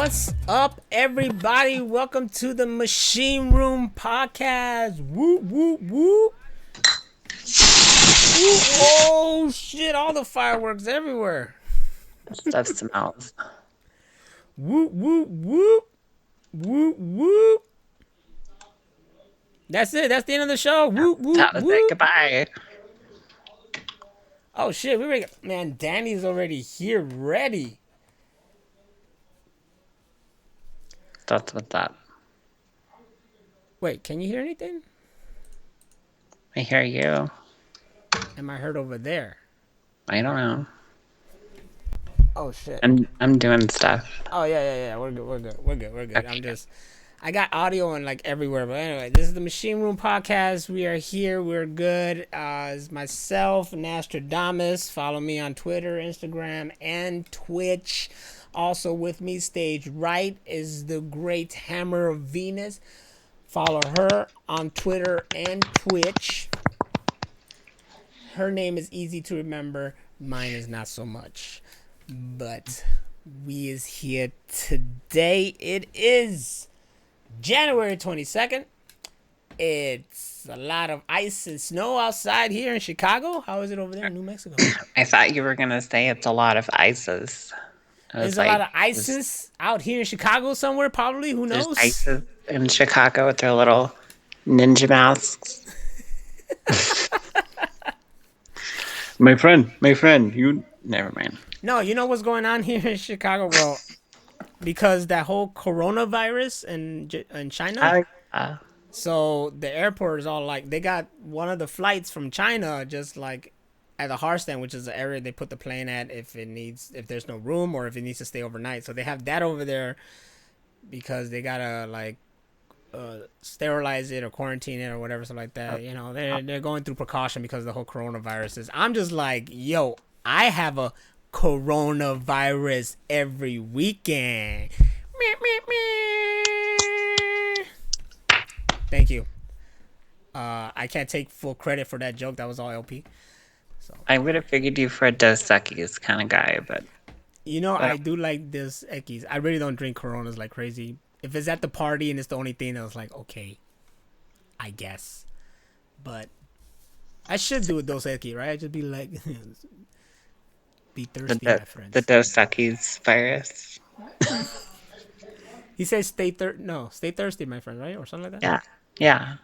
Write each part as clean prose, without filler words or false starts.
What's up, everybody? Welcome to the Machine Room Podcast. Whoop, whoop, whoop. Whoop. Oh, shit. All the fireworks everywhere. Stuff smells. Whoop, whoop, whoop. Whoop, whoop. That's it. That's the end of the show. Whoop, whoop, That was it. whoop. Goodbye. Oh, shit. Man, Danny's already here, ready. That's what's up. Wait, can you hear anything? I hear you. Am I heard over there? I don't know. Oh, shit. I'm doing stuff. Oh, yeah. We're good. Okay. I got audio and like everywhere, but anyway, this is the Machine Room Podcast. We are here. We're good. It's myself, Nostradamus. Follow me on Twitter, Instagram, and Twitch. Also with me, stage right, is the great Hammer of Venus. Follow her on Twitter and Twitch. Her name is easy to remember. Mine is not so much. But we is here today. It is January 22nd. It's a lot of ice and snow outside here in Chicago. How is it over there in New Mexico? I thought you were gonna say it's a lot of ISIS. There's a lot of ISIS out here in Chicago somewhere, probably. Who knows? There's ISIS in Chicago with their little ninja masks. My friend, you never mind. No, you know what's going on here in Chicago? Well, because that whole coronavirus in China. So the airport is all like, they got one of the flights from China just like at the Harstand, which is the area they put the plane at if there's no room or if it needs to stay overnight. So they have that over there because they gotta like sterilize it or quarantine it or whatever, something like that. You know, they're going through precaution because of the whole coronavirus. I'm just like, yo, I have a coronavirus every weekend. Thank you. I can't take full credit for that joke. That was all LP. So I would have figured you for a Dos Equis kind of guy, but you know, I do like this Equis. I really don't drink Coronas like crazy. If it's at the party and it's the only thing, I was like, okay, I guess. But I should do a Dos Equis, right? I just be like, be thirsty, my friends. the Dos Equis virus. He says stay thirsty, my friend, right? Or something like that? Yeah.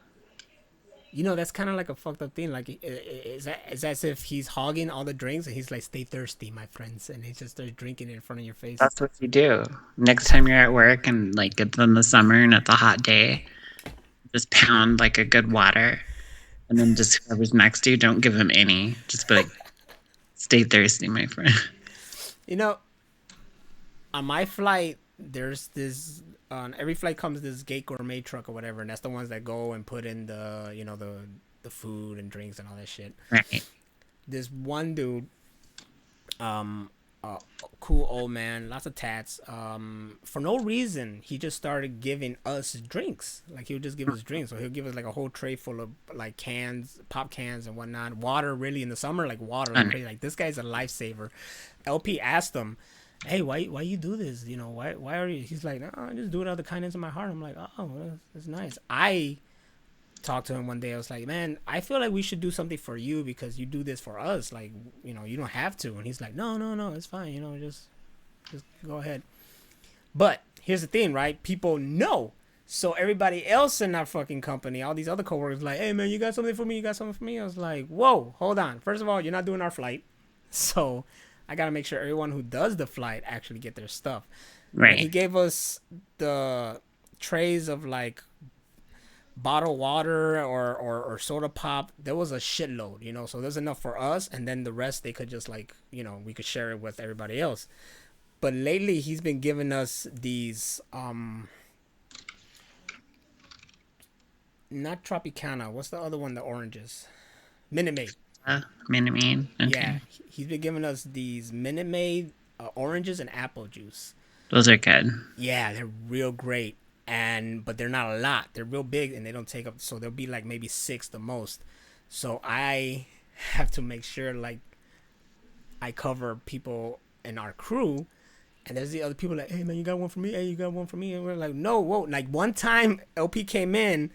You know, that's kind of like a fucked up thing. Like, it's as if he's hogging all the drinks and he's like, stay thirsty, my friends. And he just starts drinking it in front of your face. That's what you do. Next time you're at work and like it's in the summer and it's a hot day, just pound like a good water. And then just whoever's next to you, don't give him any. Just be like, stay thirsty, my friend. You know, on my flight, there's this on every flight comes this Gate Gourmet truck or whatever, and that's the ones that go and put in the, you know, the food and drinks and all that shit. Right. This one dude, cool old man, lots of tats. For no reason, he just started giving us drinks. Like, he would just give us drinks. So he'll give us like a whole tray full of like cans, pop cans and whatnot. Water, really, in the summer, like water. Like, crazy. Like, this guy's a lifesaver. LP asked him, hey, why you do this? You know, why are you? He's like, no, I just do it out of the kindness of my heart. I'm like, oh, that's nice. I talked to him one day. I was like, man, I feel like we should do something for you because you do this for us. Like, you know, you don't have to. And he's like, no, it's fine. You know, just go ahead. But here's the thing, right? People know. So everybody else in that fucking company, all these other coworkers, like, hey, man, you got something for me? I was like, whoa, hold on. First of all, you're not doing our flight. So I got to make sure everyone who does the flight actually get their stuff. Right. And he gave us the trays of like bottled water or soda pop. There was a shitload, you know, so there's enough for us. And then the rest, they could just like, you know, we could share it with everybody else. But lately he's been giving us these, not Tropicana. What's the other one? The oranges. Minute Maid. Minute Maid. Okay. Yeah, he's been giving us these Minute Maid oranges and apple juice. Those are good. Yeah, they're real great. But they're not a lot. They're real big and they don't take up. So there'll be like maybe 6 the most. So I have to make sure like I cover people in our crew And there's the other people like, hey man, you got one for me? Hey, you got one for me? And we're like, no, whoa. Like one time, LP came in,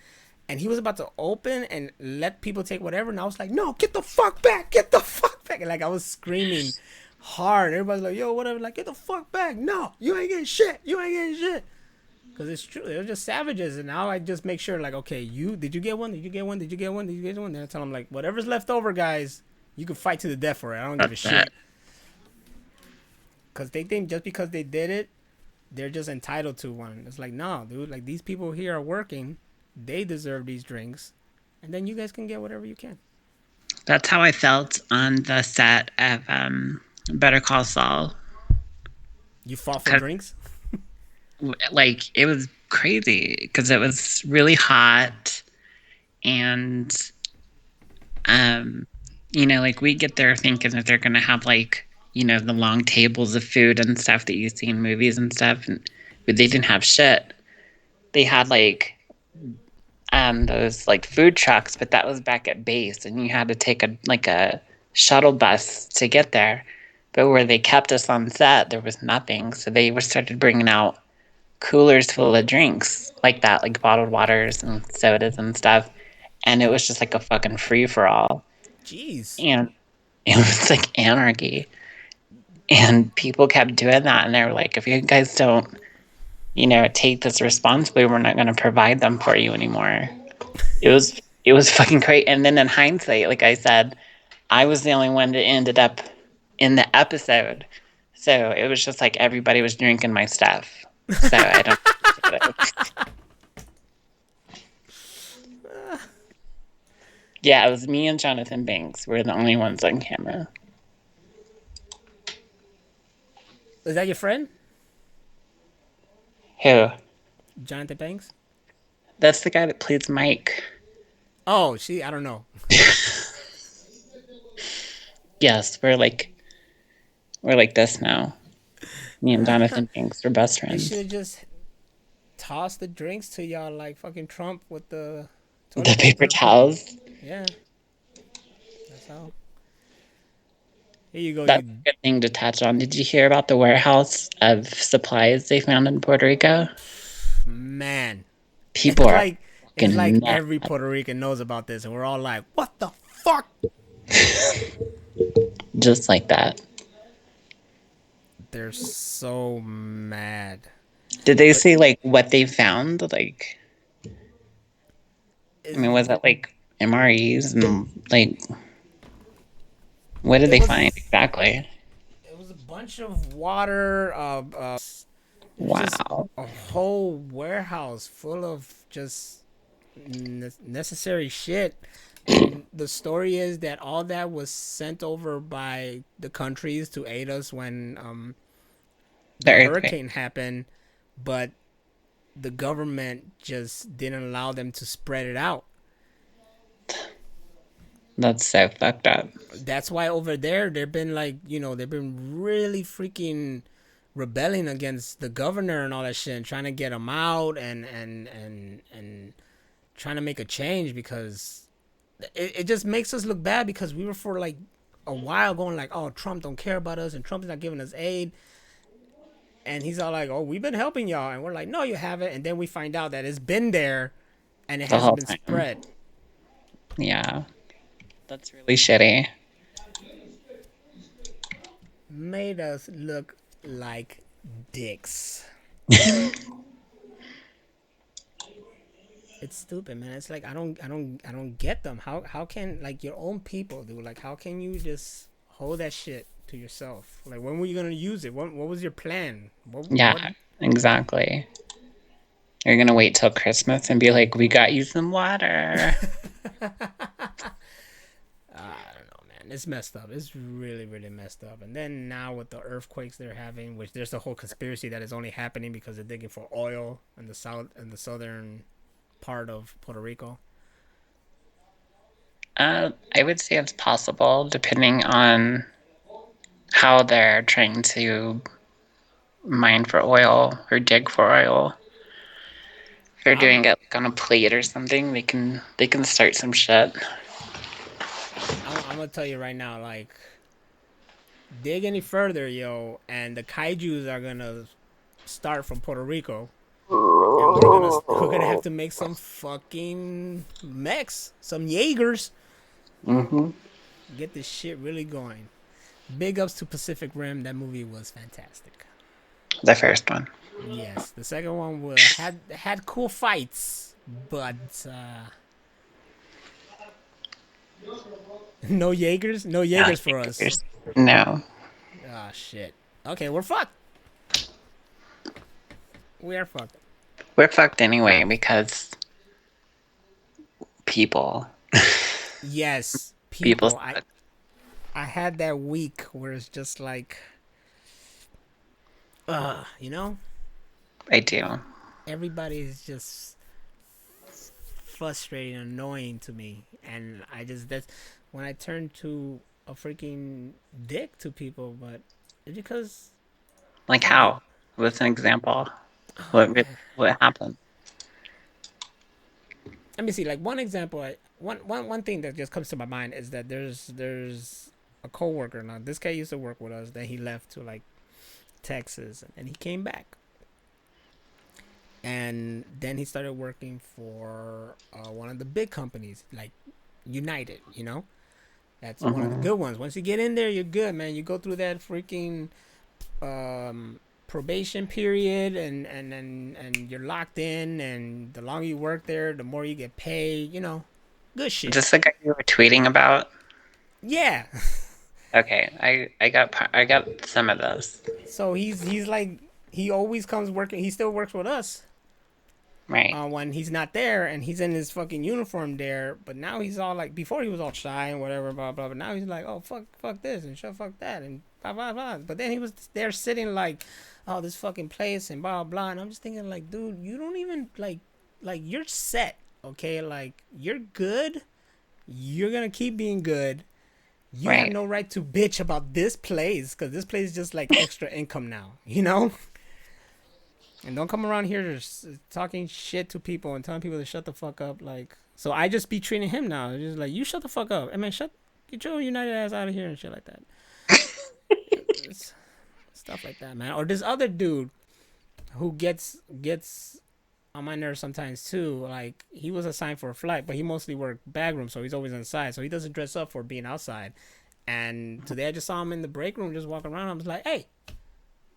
and he was about to open and let people take whatever, and I was like, no, get the fuck back, get the fuck back. And like I was screaming hard. Everybody's like, yo, whatever, like get the fuck back. No, you ain't getting shit. You ain't getting shit. Because it's true, they're just savages. And now I just make sure, like, okay, you did you get one? Did you get one? Did you get one? Did you get one? Then I tell them like, whatever's left over, guys, you can fight to the death for it. I don't give a That's it. shit. Because they think just because they did it, they're just entitled to one. It's like, no, dude. Like these people here are working, they deserve these drinks, and then you guys can get whatever you can. That's how I felt on the set of Better Call Saul. You fought for 'Cause, drinks. like, it was crazy because it was really hot, and like we get there thinking that they're gonna have like the long tables of food and stuff that you see in movies and stuff, but they didn't have shit. They had like those like food trucks, but that was back at base, and you had to take a shuttle bus to get there. But where they kept us on set, there was nothing, so they were started bringing out coolers full of drinks like that, like bottled waters and sodas and stuff, and it was just like a fucking free for all, Jeez. and it was like anarchy. And people kept doing that, and they were like, if you guys don't, take this responsibly, we're not going to provide them for you anymore. It was fucking great. And then in hindsight, like I said, I was the only one that ended up in the episode. So it was just like everybody was drinking my stuff. So I don't Yeah, it was me and Jonathan Banks. We're the only ones on camera. Is that your friend, Who? Jonathan Banks? That's the guy that plays Mike. Oh, see, I don't know. Yes, we're like this now. Me and Jonathan Banks are best They should friends. have just tossed the drinks to y'all like fucking Trump with the The toilet paper paper. towels. Yeah, that's how. Here you go, That's you a good thing to touch on. Did you hear about the warehouse of supplies they found in Puerto Rico? man. People It's are like it's fucking like nuts. every Puerto Rican knows about this, and we're all like, "What the fuck?" Just like that. They're so mad. Did they But say like what they found? Like, I is mean, was it like MREs and like what did it they find was exactly? it was a bunch of water. It was just Wow. a whole warehouse full of just necessary shit. And the story is that all that was sent over by the countries to aid us when The the earthquake. hurricane happened, but the government just didn't allow them to spread it out. That's so fucked up. That's why over there they've been like, they've been really freaking rebelling against the governor and all that shit, and trying to get him out and trying to make a change, because it just makes us look bad, because we were for like a while going like, oh, Trump don't care about us and Trump's not giving us aid. And he's all like, oh, we've been helping y'all. And we're like, no, you haven't. And then we find out that it's been there and it The hasn't whole been time. spread. Yeah. That's really shitty. Made us look like dicks. It's stupid, man. It's like I don't get them. How can, like, your own people, dude? Like, how can you just hold that shit to yourself? Like, when were you gonna use it? What was your plan? What? Yeah, exactly. You're gonna wait till Christmas and be like, we got you some water. I don't know, man. It's messed up. It's really, really messed up. And then now with the earthquakes they're having, which there's a whole conspiracy that is only happening because they're digging for oil in the south and the southern part of Puerto Rico. I would say it's possible, depending on how they're trying to mine for oil or dig for oil. If they're I'm doing it like on a plate or something, they can start some shit. I'm gonna tell you right now, like, dig any further, yo, and the kaiju's are gonna start from Puerto Rico, and we're gonna have to make some fucking mechs, some Jaegers, Mm-hmm. get this shit really going. Big ups to Pacific Rim. That movie was fantastic. The first one. Yes, the second one had cool fights, but no Jaegers, no No, Jaegers for us. no. Ah, shit. Okay, we're fucked. We are fucked. We're fucked anyway because people. Yes, People people. I suck. I had that week where it's just like, you know, I do. everybody is just frustrating, annoying to me, and I just that's when I turn to a freaking dick to people, but it's because Like fuck it. how? What's an example? Oh What man, what happened? let me see. Like one example, one thing that just comes to my mind is that there's a coworker now. This guy used to work with us. Then he left to like Texas, and he came back. And then he started working for one of the big companies, like United. That's one of the Mm-hmm. good ones. Once you get in there, you're good, man. You go through that freaking probation period, and you're locked in. And the longer you work there, the more you get paid. Good Is shit. this the guy you were tweeting about? Yeah. Okay, I got some of those. So he's like he always comes working. He still works with us Right. when he's not there, and he's in his fucking uniform there. But now he's all like, before he was all shy and whatever, blah blah. But now he's like, oh fuck this and shut fuck that and blah blah blah. But then he was there sitting like, oh, this fucking place and blah blah. And I'm just thinking like, dude, you don't even like you're set, okay? Like you're good. You're gonna keep being good. You have Right. no right to bitch about this place, because this place is just like extra income now. And don't come around here just talking shit to people and telling people to shut the fuck up. Like, so I just be treating him now. Just like, you shut the fuck up. I mean, get your United ass out of here and shit like that. It's stuff like that, man. Or this other dude who gets on my nerves sometimes too. Like, he was assigned for a flight, but he mostly worked backroom, so he's always inside. So he doesn't dress up for being outside. And today I just saw him in the break room just walking around. I was like, hey,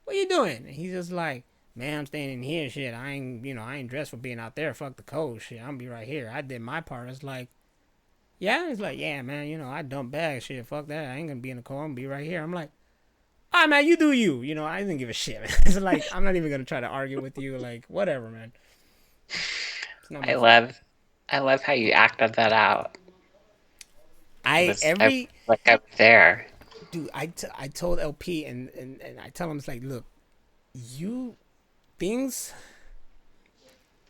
what you doing? And he's just like, man, I'm staying in here. Shit, I ain't dressed for being out there. Fuck the cold. Shit, I'm gonna be right here. I did my part. It's like, yeah. It's like, yeah, man. I dump bags. Shit, fuck that. I ain't gonna be in the cold. I'm gonna be right here. I'm like, all right, man. You do you. I didn't give a shit. Man. It's like, I'm not even gonna try to argue with you. Like, whatever, man. It's not my I fault. love I love how you acted that out. I Every like I was there. dude. I told LP, and I tell him, it's like, look, you things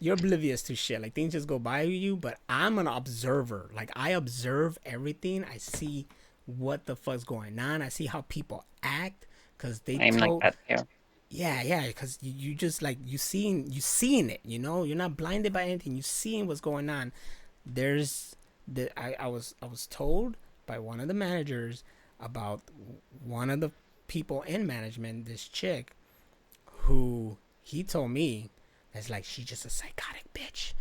you're oblivious to shit. Like, things just go by you, but I'm an observer. Like, I observe everything. I see what the fuck's going on. I see how people act, because they I'm like told, that too. yeah, because you just like you seeing it. You're not blinded by anything. You seeing what's going on. There's I was told by one of the managers about one of the people in management, this chick, who he told me that's like, she's just a psychotic bitch.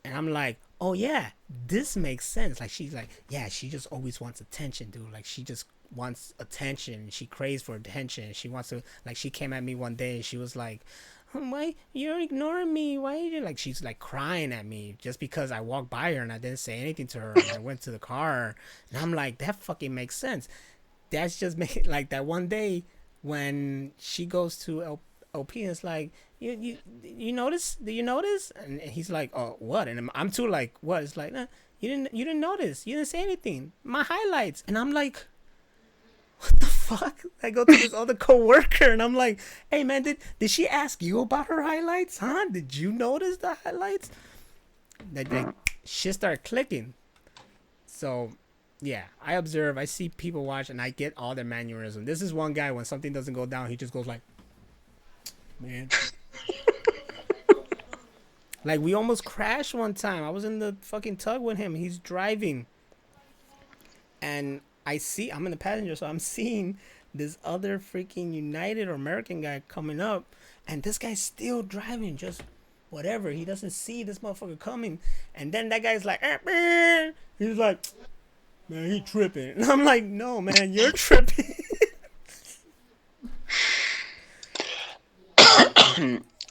And I'm like, oh yeah, this makes sense. Like, she's like, yeah, she just always wants attention, dude. Like, she just wants attention. She craves for attention. She wants to, like, she came at me one day and she was like, why you're ignoring me? Why are you, like, she's like crying at me just because I walked by her and I didn't say anything to her and I went to the car. And I'm like, that fucking makes sense. That's just like that one day when she goes to LP and it's like, you notice? Do you notice? And he's like, oh, what? And I'm too like, what? It's like, nah, you didn't notice. You didn't say anything. My highlights. And I'm like, what the fuck? I go to this other coworker and I'm like, hey man, did she ask you about her highlights? Huh? Did you notice the highlights? That shit started clicking. So yeah, I observe, I see people watch, and I get all their mannerisms. This is one guy, when something doesn't go down, he just goes like, man. Like, we almost crashed one time. I was in the fucking tug with him. He's driving. And I'm in the passenger, so I'm seeing this other freaking United or American guy coming up, and this guy's still driving, just whatever. He doesn't see this motherfucker coming, and then that guy's like, he's like, man, he tripping, and I'm like, no, man, you're tripping.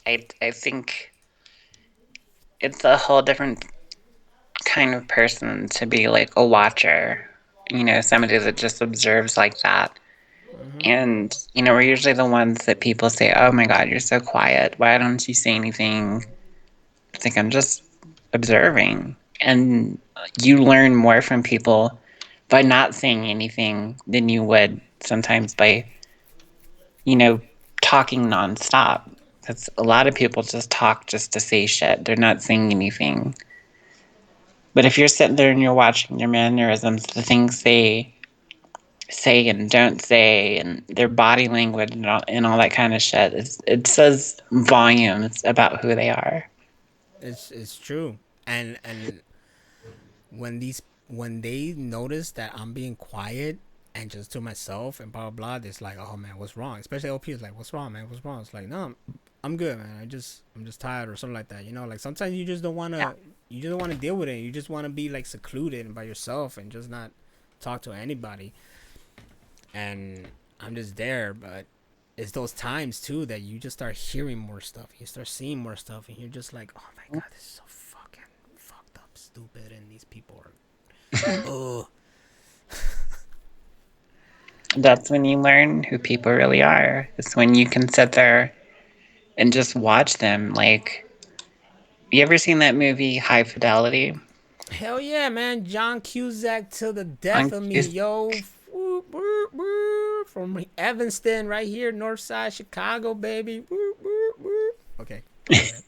I think it's a whole different kind of person to be like a watcher, somebody that just observes like that. And, we're usually the ones that people say, oh my God, you're so quiet. Why don't you say anything? I think I'm just observing. And you learn more from people by not saying anything than you would sometimes by, you know, talking nonstop. Because a lot of people just talk just to say shit. They're not saying anything. But if you're sitting there and you're watching their mannerisms, the things they say and don't say, and their body language and all that kind of shit, it says volumes about who they are. It's true, and when they notice that I'm being quiet and just to myself and blah blah blah, it's like, oh man, what's wrong? Especially LP is like, what's wrong, man? What's wrong? It's like, no, I'm good, man. I'm just tired or something like that. Like sometimes you just don't wanna Yeah. you just don't wanna deal with it. You just wanna be like secluded and by yourself and just not talk to anybody. And I'm just there, but it's those times too that you just start hearing more stuff. You start seeing more stuff, and you're just like, oh my God, this is so fucking fucked up, stupid, and these people are, oh, That's when you learn who people really are. It's when you can sit there and just watch them. Like, you ever seen that movie High Fidelity? hell yeah, man, John Cusack till the death On of me, yo. From Evanston, right here, North Side Chicago, baby. Okay, go ahead.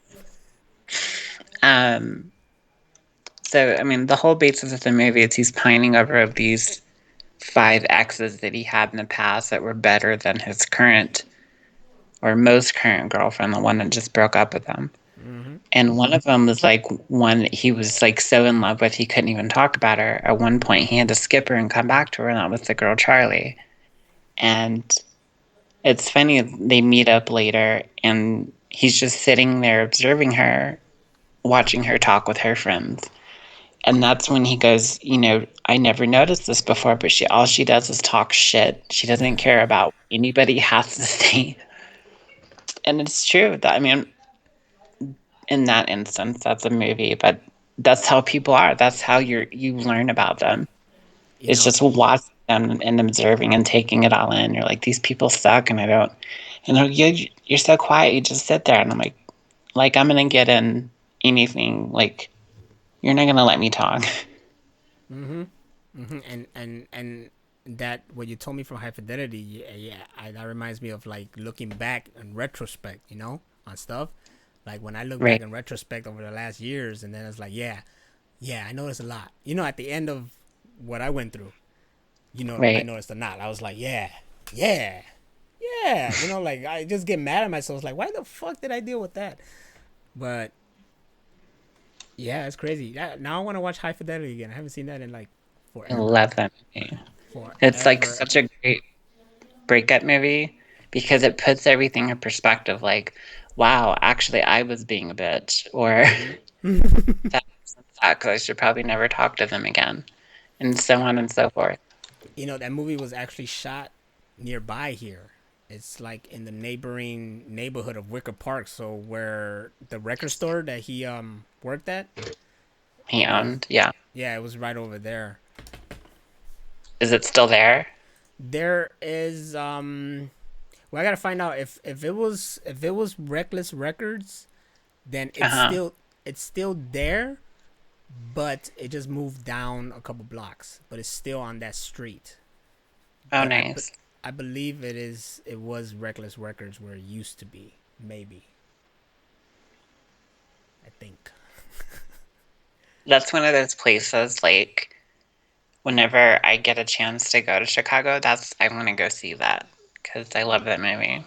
um, so I mean, the whole basis of the movie is he's pining over these 5 exes that he had in the past that were better than his current or most current girlfriend, the one that just broke up with him. And one of them was like one that he was like so in love with he couldn't even talk about her. At one point, he had to skip her and come back to her, and that was the girl Charlie. And it's funny, they meet up later, and he's just sitting there observing her, watching her talk with her friends. And that's when he goes, I never noticed this before, but all she does is talk shit. She doesn't care about what anybody has to say. And it's true. I mean, in that instance, that's a movie, but that's how people are. That's how you learn about them. You It's know, just watching them and observing and taking it all in. You're like, these people suck, and I don't. And you're so quiet. You just sit there, and I'm like I'm gonna get in anything. Like, you're not gonna let me talk. and that what you told me from High Fidelity, that reminds me of like looking back in retrospect, on stuff. Like when I look back Right, in retrospect over the last years, and then it's like, yeah, I noticed a lot. At the end of what I went through, I right. noticed a lot. I was like, yeah, yeah. Like I just get mad at myself. It's like, why the fuck did I deal with that? But yeah, it's crazy. Now I want to watch High Fidelity again. I haven't seen that in like I forever, love that movie. It's like forever. such a great breakup movie because it puts everything in perspective. Like, wow, actually, I was being a bitch, or that person sucks. I should probably never talk to them again, and so on and so forth. That movie was actually shot nearby here. It's like in the neighboring neighborhood of Wicker Park. So where the record store that he worked at, it was, And yeah, yeah, it was right over there. is it still there? There is well, I gotta find out if it was Reckless Records, then Uh it's huh. still there, but it just moved down a couple blocks, but it's still on that street. Oh, But nice. I believe it was Reckless Records where it used to be. Maybe. I think. That's one of those places. Like, whenever I get a chance to go to Chicago, I want to go see that because I love that movie.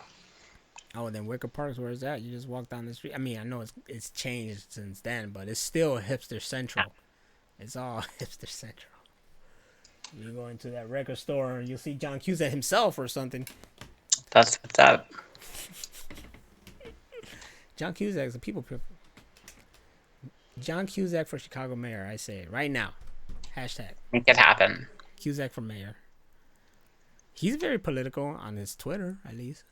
Oh, then Wicker Park's where it's at. You just walk down the street. I mean, I know it's changed since then, but it's still hipster Yeah. central. It's all hipster central. You go into that record store and you'll see John Cusack himself or something. That's what's up. John Cusack is a people. John Cusack for Chicago mayor. I say it right now. Hashtag Make it happen. Cusack for mayor. He's very political on his Twitter, at least.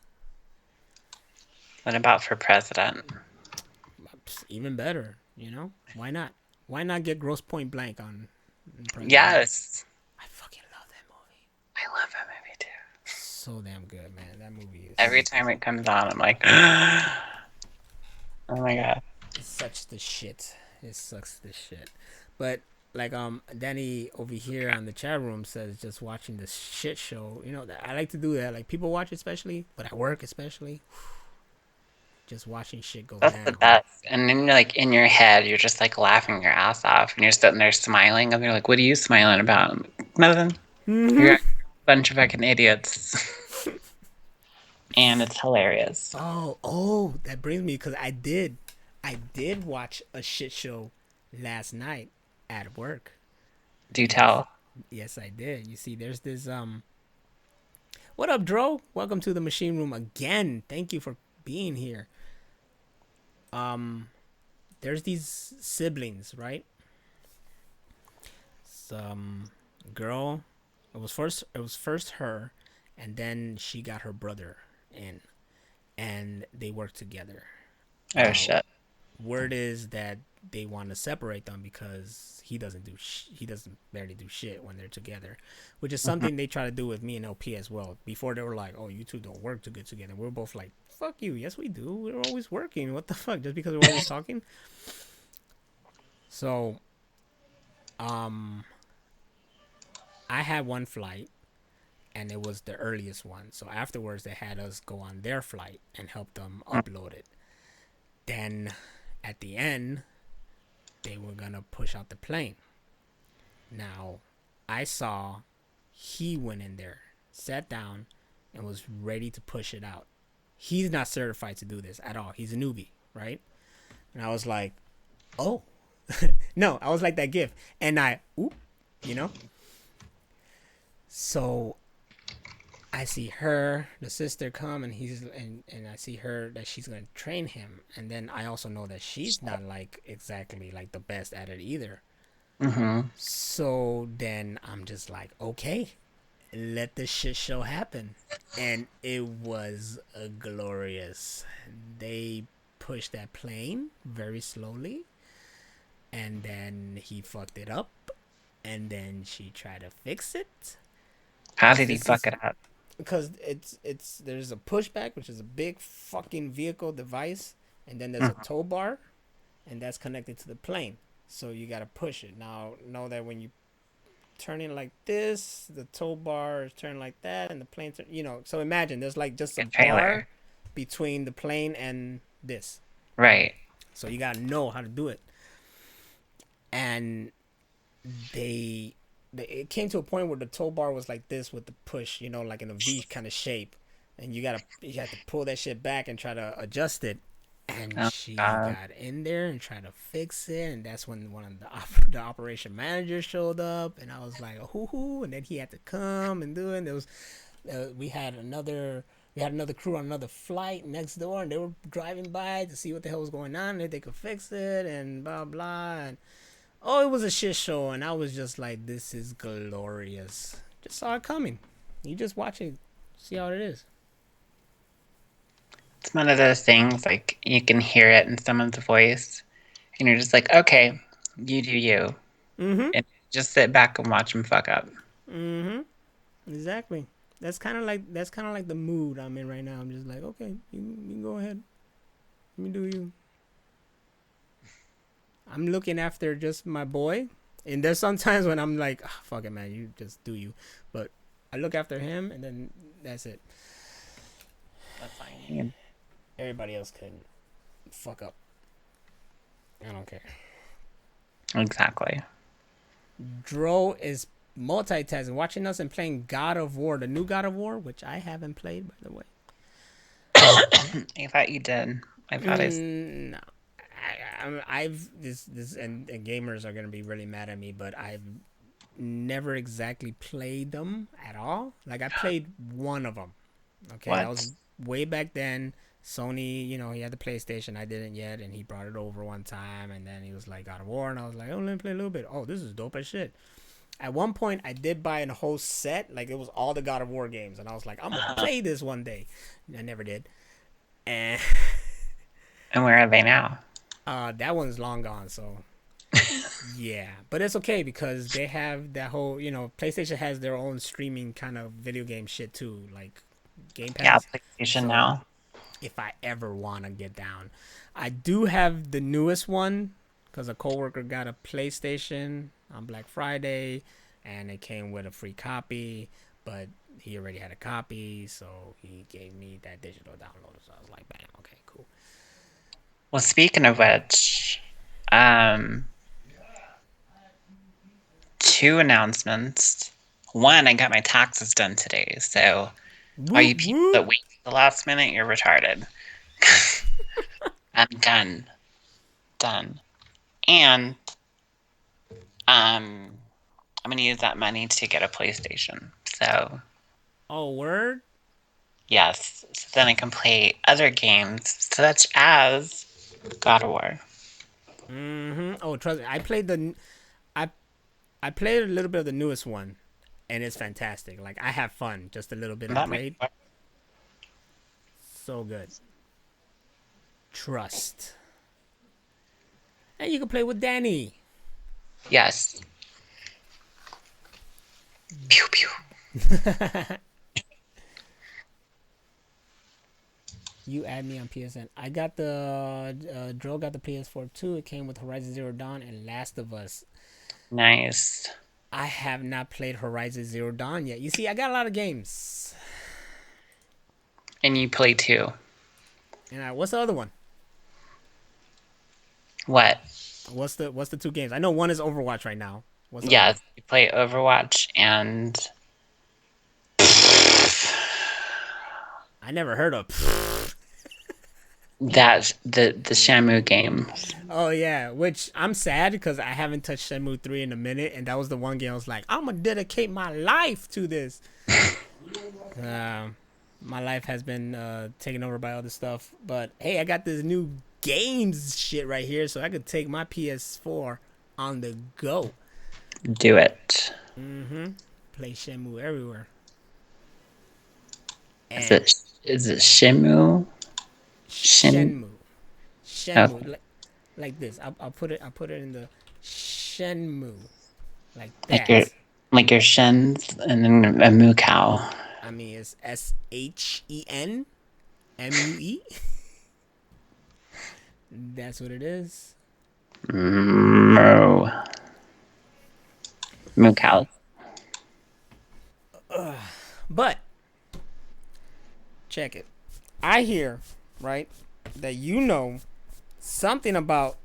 What about for president? Even better, you know? Why not? Why not get Gross Point Blank on president? Yes. I fucking love that movie. I love that movie too. So damn good, man. That movie is... Every time it comes on, I'm like, oh my god. It's such the shit. It sucks the shit. But like Danny over here on the chat room says, just watching this shit show. You know, I like to do that. Like people watch especially, but at work especially. Just watching shit go That's down. the best. And then you're like in your head, you're just like laughing your ass off, and you're sitting there smiling, and they're like, "What are you smiling about?" I'm like, nothing. You're a bunch of fucking idiots. And it's hilarious. Oh, that brings me because I did watch a shit show last night at work. Do tell. Yes, I did. You see, there's this What up, Dro? Welcome to the machine room again. Thank you for being here. There's these siblings, right? Some girl. It was first her, and then she got her brother in, and they worked together. Oh shit. Word is that they want to separate them because he doesn't barely do shit when they're together, which is something they try to do with me and LP as well. Before they were like, "Oh, you two don't work too good together." We're both like, "Fuck you, yes we do. We're always working. What the fuck? Just because we're always talking." So, I had one flight, and it was the earliest one. So afterwards, they had us go on their flight and help them upload it. Then, at the end, they were gonna push out the plane. Now, I saw he went in there, sat down, and was ready to push it out. He's not certified to do this at all. He's a newbie, right? And I was like, oh. No, I was like that gift. And you know? So I see her, the sister, come, and and I see her that she's gonna train him, and then I also know that she's not like exactly like the best at it either. So then I'm just like, okay, let the shit show happen, and it was glorious. They pushed that plane very slowly, and then he fucked it up, and then she tried to fix it. How did he fuck it up? Because there's a pushback, which is a big fucking vehicle device, and then there's a tow bar, and that's connected to the plane. So you gotta push it. Now know that when you turn it like this, the tow bar is turned like that, and the plane so imagine there's like just a bar between the plane and this. Right. So you gotta know how to do it. And it came to a point where the tow bar was like this with the push, like in a V kind of shape, and you have to pull that shit back and try to adjust it. And she got in there and tried to fix it, and that's when one of the operation managers showed up, and I was like, hoo, and then he had to come and do it. And there was we had another crew on another flight next door, and they were driving by to see what the hell was going on, and if they could fix it, and blah blah. And it was a shit show, and I was just like, this is glorious. Just saw it coming. You just watch it, see how it is. It's one of those things, like, you can hear it in someone's voice, and you're just like, okay, you do you. And just sit back and watch them fuck up. Exactly. That's kind of like the mood I'm in right now. I'm just like, okay, you can go ahead. Let me do you. I'm looking after just my boy, and there's sometimes when I'm like, fuck it, man, you just do you. But I look after him, and then that's it. That's fine. Everybody else can fuck up. I don't care. Exactly. Dro is multitasking, watching us and playing God of War, the new God of War, which I haven't played, by the way. I thought you did. I thought no. I've this and gamers are gonna be really mad at me, but I've never exactly played them at all. Like I played one of them. Okay, that was What? way back then. Sony, he had the PlayStation. I didn't yet, and he brought it over one time, and then he was like God of War, and I was like, oh, let me play a little bit. Oh, this is dope as shit. At one point, I did buy a whole set, like it was all the God of War games, and I was like, I'm gonna Uh-huh. play this one day. I never did, and And where are they now? that one's long gone. So yeah, but it's okay because they have that whole, PlayStation has their own streaming kind of video game shit too, like Game Yeah, Pass. PlayStation So now. if I ever want to get down, I do have the newest one because a coworker got a PlayStation on Black Friday, and it came with a free copy, but he already had a copy, so he gave me that digital download. So I was like, bam, okay, cool. Well, speaking of which, um, two announcements. One, I got my taxes done today. So, all Whoop you people whoop. that wait to the last minute, you're retarded. I'm done. Done. And um, I'm gonna use that money to get a PlayStation. So, Oh, word. yes. So then I can play other games, such as God of War. Oh, trust me, I I played a little bit of the newest one, and it's fantastic. Like I have fun. Just a little bit I That makes played. So good. Trust. And you can play with Danny. yes. Pew pew. You add me on PSN. I got the Dro got the PS4 too. It came with Horizon Zero Dawn and Last of Us. Nice. I have not played Horizon Zero Dawn yet. You see, I got a lot of games. And you play too. And what's the other one? What? What's the two games? I know one is Overwatch right now. What's the other one? Yes, you play Overwatch and I never heard of. that the Shamu games. Oh yeah, which I'm sad because I haven't touched Shenmue 3 in a minute, and that was the one game I was like, I'm gonna dedicate my life to this. My life has been taken over by other stuff, but hey, I got this new games shit right here, so I could take my PS4 on the go. Do it. Play Shenmue everywhere. Is And it is it Shimu? Shin Shenmue, Shenmue, okay. like this. I'll put it in the Shenmue, like Like your that. like your shins and then a moo cow. I mean, it's ShenMue. That's what it is. Moo. Moo cow. But check it. I hear, right, that something about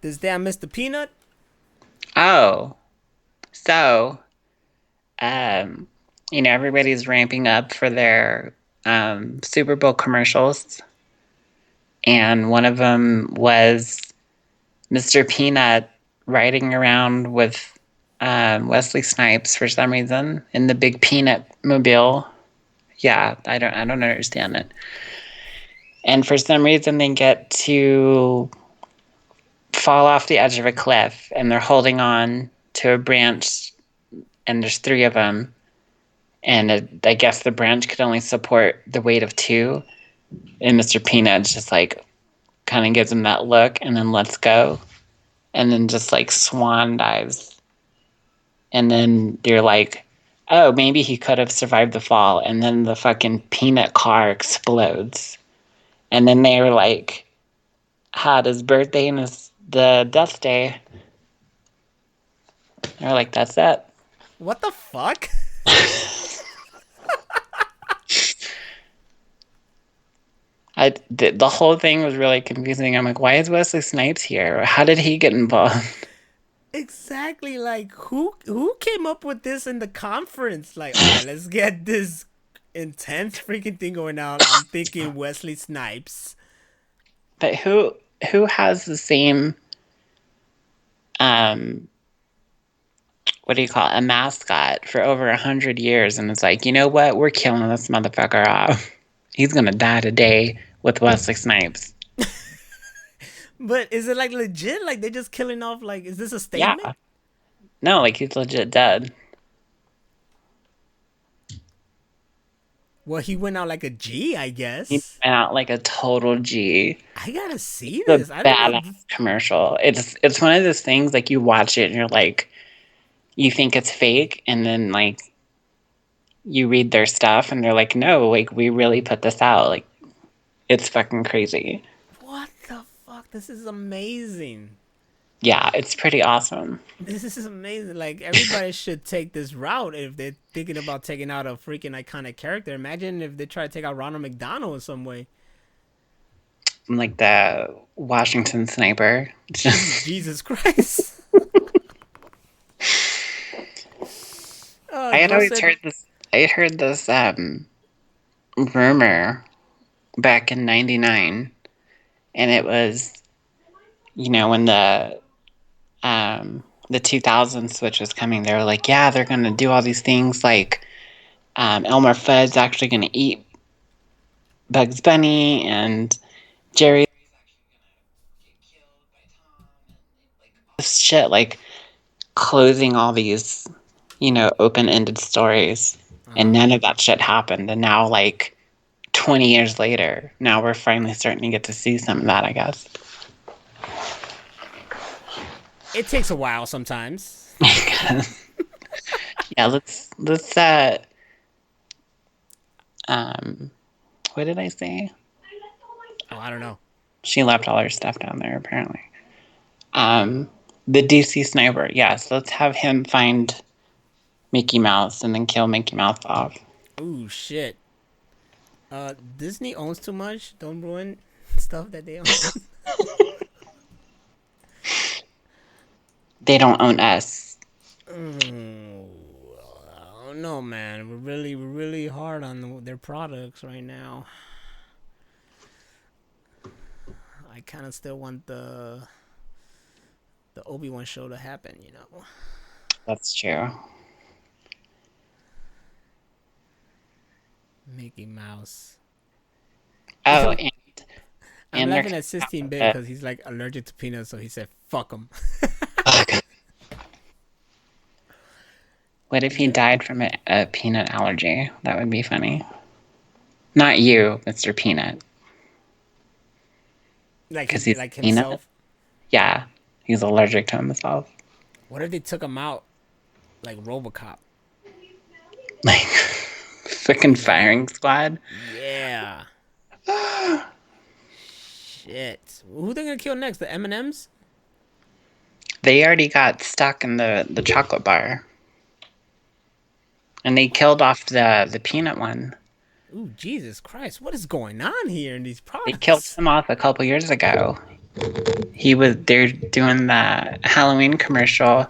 this damn Mr. Peanut. Oh. So um everybody's ramping up for their Super Bowl commercials. And one of them was Mr. Peanut riding around with Wesley Snipes for some reason in the big peanut mobile. Yeah, I don't understand it. And for some reason they get to fall off the edge of a cliff and they're holding on to a branch and there's three of them and I guess the branch could only support the weight of two and Mr. Peanut just like kind of gives him that look and then lets go and then just like swan dives. And then you're like, oh, maybe he could have survived the fall. And then the fucking peanut car explodes. And then they were like, had his birthday and the death day. They're like, that's it. What the fuck? The whole thing was really confusing. I'm like, why is Wesley Snipes here? How did he get involved? Exactly. Like who came up with this in the conference? Like, all right, let's get this intense freaking thing going out. I'm thinking Wesley Snipes. But who has the same um what do you call it, a mascot for over 100 years, and it's like, you know what? We're killing this motherfucker off. He's gonna die today with Wesley Snipes. But is it like legit? Like they just killing off? Like, is this a Yeah. statement? No, like he's legit dead. Well, he went out like a G, I He guess. went out like a total G. I gotta see The this. I don't know. badass commercial. It's one of those things like you watch it and you're like, you think it's fake, and then like you read their stuff and they're like, no, like we really put this out. Like it's fucking crazy. What the fuck? This is amazing. Yeah, it's pretty awesome. This is amazing. Like everybody should take this route if they're thinking about taking out a freaking iconic character. Imagine if they try to take out Ronald McDonald in some way. Like the Washington sniper. Jesus Christ. I had Girl always said, heard this. I had heard this rumor back in '99, and it was, when the 2000 switch was coming. They were like, yeah, they're gonna do all these things. Like Elmer Fudd's actually gonna eat Bugs Bunny, and Jerry this shit, like closing all these, open-ended stories, and none of that shit happened. And now, like 20 years later, now we're finally starting to get to see some of that, I guess. it takes a while sometimes. Yeah, let's um what did I say? Oh, I don't know. She left all her stuff down there apparently. Um the DC sniper, yes, let's have him find Mickey Mouse and then kill Mickey Mouse off. Ooh, shit. Disney owns too much. Don't ruin stuff that they own. They don't own us. Mm, oh no, man. We're really hard on their products right now. I kind of still want the Obi-Wan show to happen. That's true. Mickey Mouse. Oh, and I'm they're laughing at 16-bit because he's like allergic to peanuts, so he said, "Fuck him." What if he died from a peanut allergy? That would be funny. Not you, Mr. Peanut. Like Because he, he's like peanut? himself. Yeah. He's allergic to himself. What if they took him out like RoboCop? Like, freaking firing squad? Yeah. Shit. Who they gonna kill next? The M&Ms? They already got stuck in the chocolate bar. And they killed off the peanut one. Ooh, Jesus Christ! What is going on here in these They killed products? him off a couple years ago. They're doing the Halloween commercial,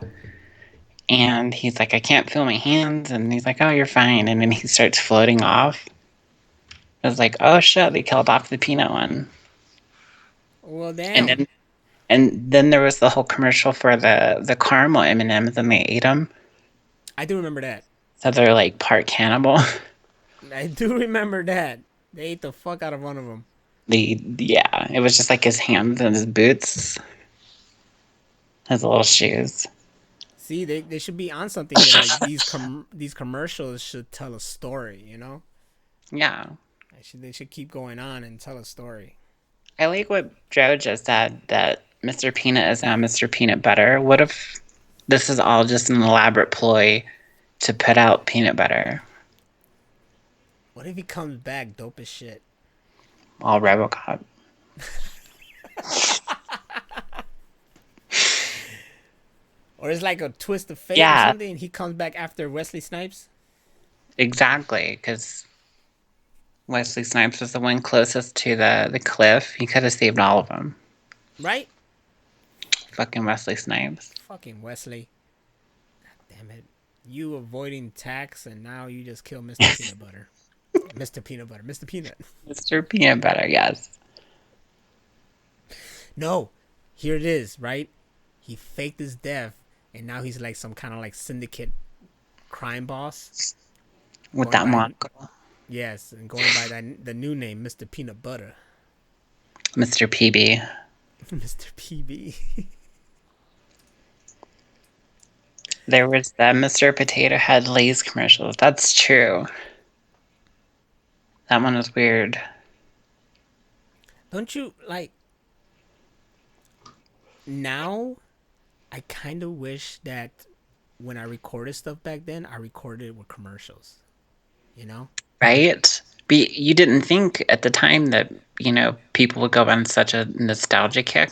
and he's like, I can't feel my hands, and he's like, oh, you're fine, and then he starts floating off. I was like, oh shit, they killed off the peanut one. Well, And damn. then there was the whole commercial for the caramel M&Ms, and they ate them. I do remember that. So they're like part cannibal. I do remember that. They ate the fuck out of one of them. Yeah, it was just like his hands and his boots, his little shoes. See, they should be on something here. Like these commercials should tell a story. Yeah. They should keep going on and tell a story. I like what Joe just said, that Mr. Peanut is now Mr. Peanut Butter. What if this is all just an elaborate ploy to put out peanut butter? What if he comes back dope as shit? All RoboCop. Or it's like a twist of fate or Yeah, something, and he comes back after Wesley Snipes? exactly. Because Wesley Snipes was the one closest to the cliff. He could have saved all of them. Right? Fucking Wesley Snipes. Fucking Wesley. God damn it. You avoiding tax, and now you just kill Mr. Peanut Butter. Mr. Peanut Butter. Mr. Peanut. Mr. Peanut Butter, yes. No. Here it is, right? He faked his death and now he's like some kind of like syndicate crime boss, With going that by monocle. yes, and going by that the new name, Mr. Peanut Butter, Mr. PB. Mr. PB. There was the Mr. Potato Head Lay's commercials. That's true. That one was weird. Don't you like now? I kind of wish that when I recorded stuff back then, I recorded it with commercials. You know? Right? But you didn't think at the time that, people would go on such a nostalgia kick.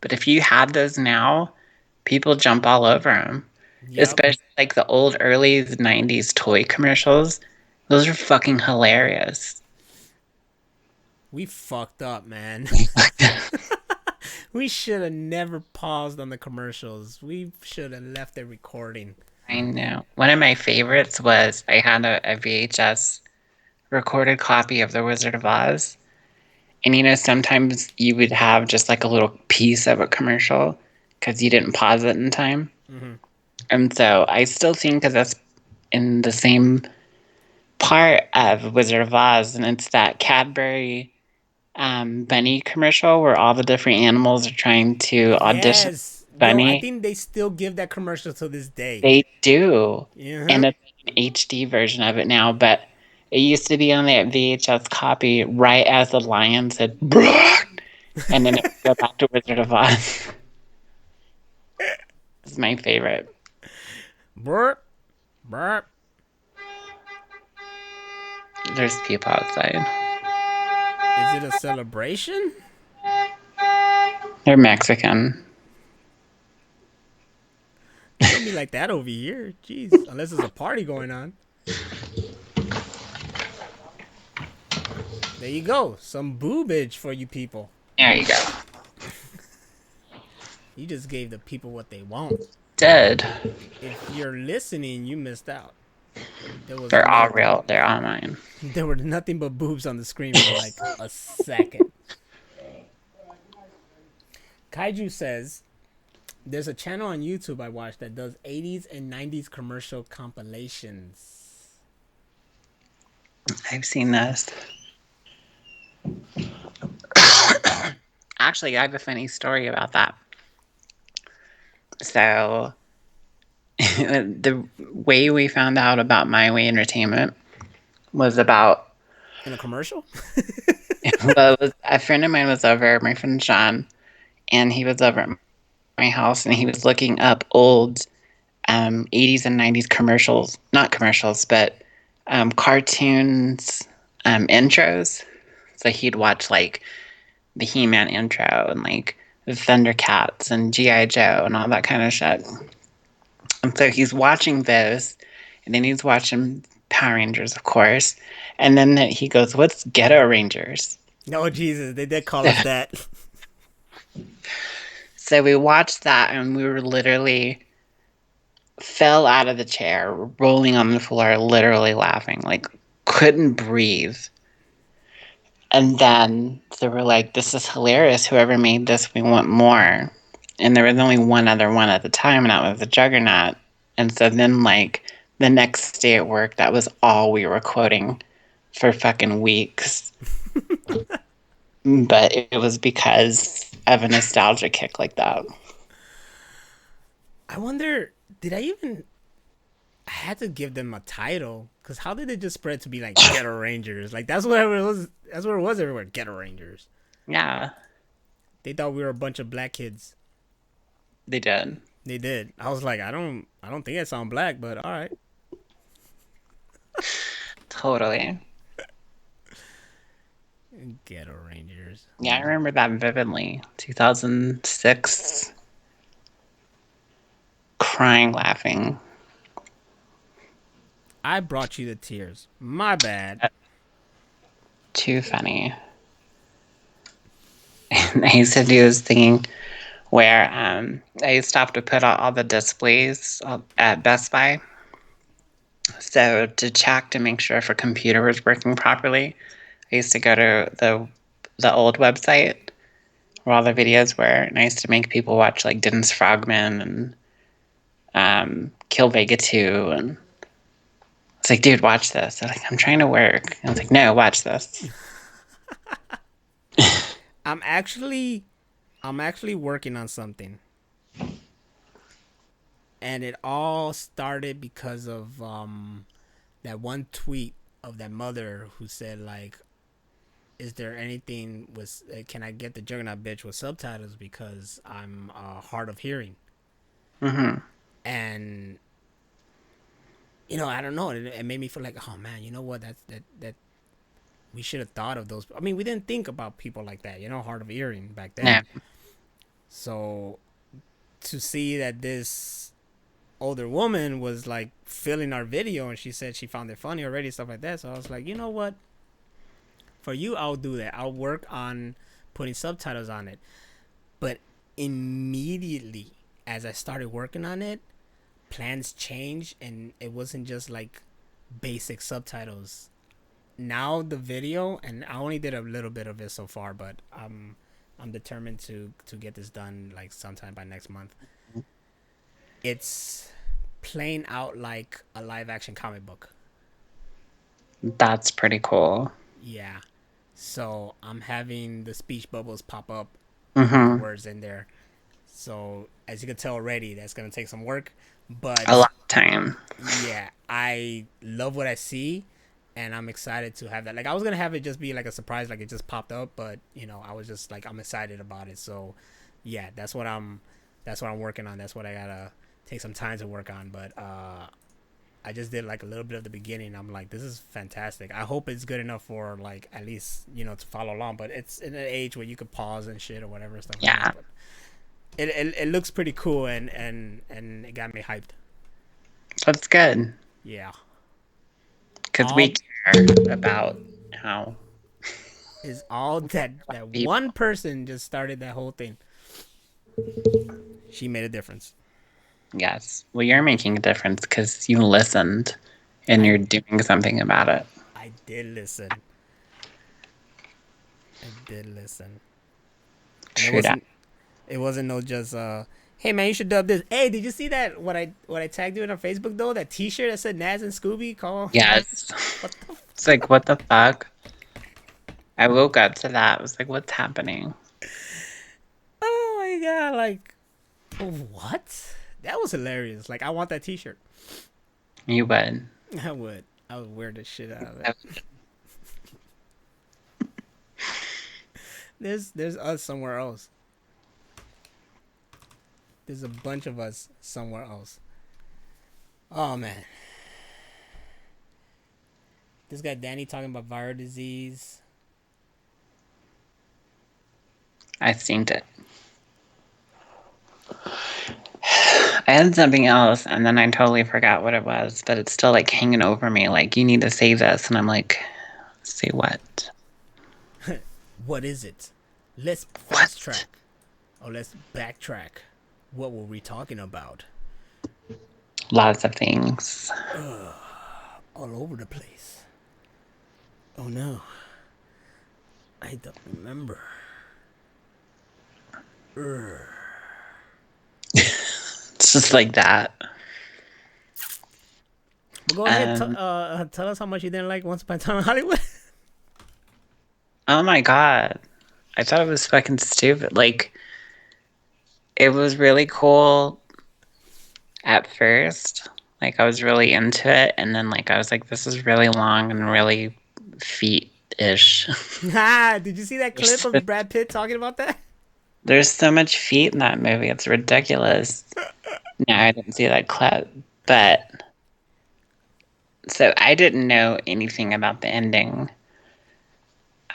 But if you had those now, people jump all over them. Yep. Especially like the old early 90s toy commercials. Those are fucking hilarious. We fucked up, man. We should have never paused on the commercials. We should have left it recording. I know. One of my favorites was I had a VHS recorded copy of The Wizard of Oz. And sometimes you would have just like a little piece of a commercial because you didn't pause it in time. Mm-hmm. And so I still think that that's in the same part of Wizard of Oz. And it's that Cadbury bunny commercial where all the different animals are trying to audition Yes. Yo, I bunny. think they still give that commercial to this day. They do. Yeah. And it's an HD version of it now, but it used to be on that VHS copy right as the lion said, "Bruh," and then it would go back to Wizard of Oz. It's my favorite. Burp. Burp. There's people outside. Is it a celebration? They're Mexican. They don't be like that over here. Jeez. Unless there's a party going on. There you go. Some boobage for you people. There you go. You just gave the people what they want. Dead. If you're listening, you missed out. They're all real. They're all mine. There were nothing but boobs on the screen for like a second. Kaiju says, there's a channel on YouTube I watch that does 80s and 90s commercial compilations. I've seen this. Actually, I have a funny story about that. So, the way we found out about My Way Entertainment was about. In a commercial? Well, a friend of mine was over, my friend Sean, and he was over at my house, and he was looking up old 80s and 90s commercials. Not commercials, but cartoons intros. So he'd watch like the He-Man intro and like the Thundercats and G.I. Joe and all that kind of shit. And so he's watching those, and then he's watching Power Rangers, of course. And then he goes, "What's Ghetto Rangers?" No, Jesus, they did call us that. So we watched that, and we were literally fell out of the chair, rolling on the floor, literally laughing, like couldn't breathe. And then they were like, "This is hilarious. Whoever made this, we want more." And there was only one other one at the time, and that was the Juggernaut. And so then, like, the next day at work, that was all we were quoting for fucking weeks. But it was because of a nostalgia kick like that. I wonder, did I even... I had to give them a title, because how did it just spread to be like Ghetto Rangers? Like, that's what it was. That's what it was everywhere. Ghetto Rangers. Yeah, They thought we were a bunch of black kids. they did. They did. I was like, I don't think I sound black, but all right. Totally. Ghetto Rangers. Yeah, I remember that vividly. 2006. Crying, laughing. I brought you the tears. My bad. Too funny. And I used to do this thing where I used to have to put out all the displays at Best Buy. So to check to make sure if a computer was working properly, I used to go to the old website where all the videos were, and I used to make people watch like Dennis Frogman Kill Vega 2, and it's like, dude, watch this. They're like, I'm trying to work. I was like, no, watch this. I'm actually I'm actually working on something, and it all started because of that one tweet of that mother who said like, "Is there anything with? Can I get the Juggernaut bitch with subtitles because I'm hard of hearing?" Mm-hmm. And I don't know. It made me feel like, oh man, you know what? That we should have thought of those. I mean, we didn't think about people like that, hard of hearing back No. then. So to see that this older woman was like filling our video and she said she found it funny already, stuff like that. So I was like, you know what? For you, I'll do that. I'll work on putting subtitles on it. But immediately as I started working on it, plans changed and it wasn't just like basic subtitles. Now the video, and I only did a little bit of it so far, but I'm determined to get this done like sometime by next month. It's playing out like a live action comic book. That's pretty cool. Yeah. So I'm having the speech bubbles pop up with the Mm-hmm. words in there. So as you can tell already, that's gonna take some work. A But lot of time. yeah, I love what I see, and I'm excited to have that. Like I was gonna have it just be like a surprise, like it just popped up, but I was just like I'm excited about it. So yeah, that's what I'm working on. That's what I gotta take some time to work on. But I just did like a little bit of the beginning. I'm like, this is fantastic. I hope it's good enough for like at least to follow along. But it's in an age where you could pause and shit or whatever stuff like Yeah. that. But it looks pretty cool and it got me hyped. That's good. Yeah. Because we All care about how is all that people. one person just started that whole thing. She made a difference. Yes. Well, you're making a difference because you listened and I you're doing something about it. I did listen. I did listen. And it True that. wasn't it wasn't no just hey man, you should dub this. Hey, did you see that what I tagged you in on Facebook though? That T-shirt that said Naz and Scooby call. Yes. What the? It's like, what the fuck? I woke up to that. I was like, what's happening? Oh my god! Like what? That was hilarious. Like I want that T-shirt. You would. I would. I would wear the shit out of I it. There's us somewhere else. There's a bunch of us somewhere else. Oh man. This guy Danny talking about viral disease. seen it. I had something else and then I totally forgot what it was, but it's still like hanging over me. Like, you need to say this. And I'm like, say what? What is it? Let's What? fast track. Or let's backtrack. What were we talking about? Lots of things. All over the place. Oh no. I don't remember. It's just like that. But go ahead, Um, tell us how much you didn't like Once Upon a Time in Hollywood. oh my God. I thought it was fucking stupid. Like, it was really cool at first. Like, I was really into it. And then, like, I was like, this is really long and really feet ish. Did you see that clip of Brad Pitt talking about that? There's so much feet in that movie. It's ridiculous. No, I didn't see that clip. But so I didn't know anything about the ending.